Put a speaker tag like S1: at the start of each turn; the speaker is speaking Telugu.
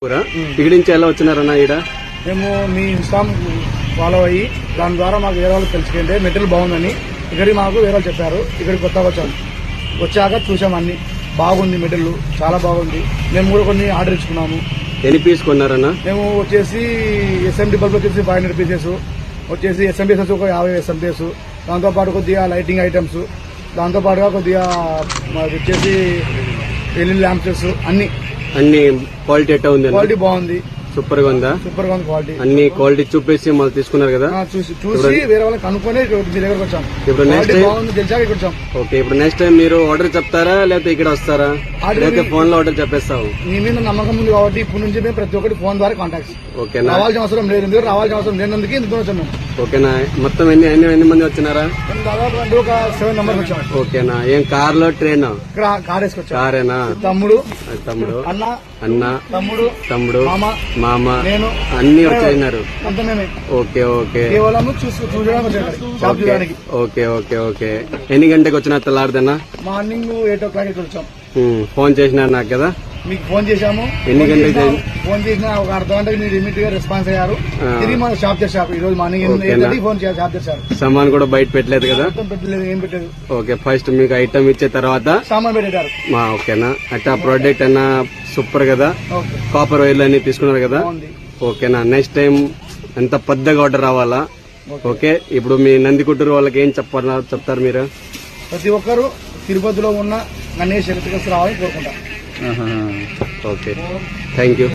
S1: ఇక్కడి నుంచి ఎలా వచ్చినారన్నా? ఈడ
S2: మేము మీ ఇన్స్టామ్ ఫాలో అయ్యి దాని ద్వారా మాకు వేరే వాళ్ళు తెలుసుకుంటే మెటీరియల్ బాగుందని ఇక్కడికి మాకు వేరే వాళ్ళు చెప్పారు. ఇక్కడికి కొత్తగా వచ్చాము. వచ్చాక చూసాం, అన్ని బాగుంది, మెటీరియల్ చాలా బాగుంది. మేము కూడా కొన్ని ఆర్డర్ ఇచ్చుకున్నాము.
S1: ఎన్ని పీస్ కొన్నారన్నా?
S2: మేము వచ్చేసి SMD బల్బ్ వచ్చేసి 500 పీసెస్, వచ్చేసి SMPS ఒక 50 SMPS, దాంతోపాటు కొద్దిగా లైటింగ్ ఐటమ్స్, దాంతోపాటుగా కొద్దిగా వచ్చేసి ఎల్ఈడి ల్యాంప్స్, అన్ని
S1: క్వాలిటీ ఎట్టా ఉంది?
S2: క్వాలిటీ బాగుంది,
S1: సూపర్ గా ఉందా?
S2: సూపర్ గా ఉంది క్వాలిటీ.
S1: అన్ని క్వాలిటీ చూపేసి మళ్ళీ తీసుకున్నారు కదా?
S2: చూసి వేరే వాళ్ళకి అనుకుని మీ దగ్గరకు వచ్చాం.
S1: ఇప్పుడు నెక్స్ట్
S2: బాగుంది తెలిసాక ఇక్కడ వచ్చాం.
S1: ఓకే, ఇప్పుడు నెక్స్ట్ టైం మీరు ఆర్డర్ చెప్తారా లేకపోతే ఇక్కడ వస్తారా? లేకపోతే ఫోన్ లో ఆర్డర్ చెప్పేస్తావు?
S2: మీ మీద నమ్మకం ఉంది కాబట్టి ఇప్పుడు నుంచి మేము ప్రతి ఒక్కటి ఫోన్ ద్వారా కాంటాక్ట్.
S1: ఓకేనా?
S2: రావాల్సిన అవసరం లేదు, ఎందుకు రావాల్సిన అవసరం లేనందుకు ఇందుకు వచ్చాం మేము.
S1: ఓకేనా? మొత్తం ఎన్ని మంది వచ్చినారా?
S2: మేము దాదాపు ఒక 7 మెంబర్స్ వచ్చాం.
S1: ఓకేనా? ఏం కార్ లో ట్రైన్?
S2: ఇక్కడ కార్ వేసుకొచ్చాం.
S1: కారేనా?
S2: తమ్ముడు
S1: అన్న తమ్ముడు మామ
S2: నేను
S1: అన్ని వచ్చాయినారు.
S2: అంతా మేమే.
S1: ఓకే ఓకే
S2: కేవలం చూడడానికి వచ్చాం, షాప్ చూడడానికి.
S1: Okay okay okay. ఎన్ని గంటకి వచ్చిన తెల్లారదన్నా?
S2: మార్నింగ్ 8 o'clock ఇక్కడ వచ్చాం.
S1: ఫోన్ చేసినారు నాకు కదా?
S2: మీకు ఫోన్ చేశాము.
S1: ఎన్ని గంటలకు?
S2: ఫోన్ చేసిన ఒక అర్ధ గంటకి మీరు ఇమీడియట్ గా రెస్పాన్స్ అయ్యారు. తిరిగి మన షాప్ తెచ్చారు. ఈ రోజు మార్నింగ్ 8 ఫోన్ షాప్ తెచ్చారు.
S1: సామాన్ కూడా బయట పెట్టలేదు కదా?
S2: పెట్టలేదు, ఏం పెట్టలేదు.
S1: ఓకే, ఫస్ట్ మీకు ఐటమ్ ఇచ్చే తర్వాత
S2: సామాన్ పెట్టారు.
S1: ఓకేనా? అట్టా ప్రోడక్ట్ అన్నా సూపర్ కదా? కాపర్ వైర్లు అన్ని తీసుకున్నారు కదా? ఓకేనా? నెక్స్ట్ టైం ఎంత పెద్దగా ఆర్డర్ రావాలా? ఓకే, ఇప్పుడు మీ నందికొట్టూరు వాళ్ళకి ఏం చెప్తారు మీరు?
S2: ప్రతి ఒక్కరు తిరుపతిలో ఉన్న గణేష్ ఎలక్ట్రికల్స్ రావాలని కోరుకుంటారు.
S1: Okay, thank you.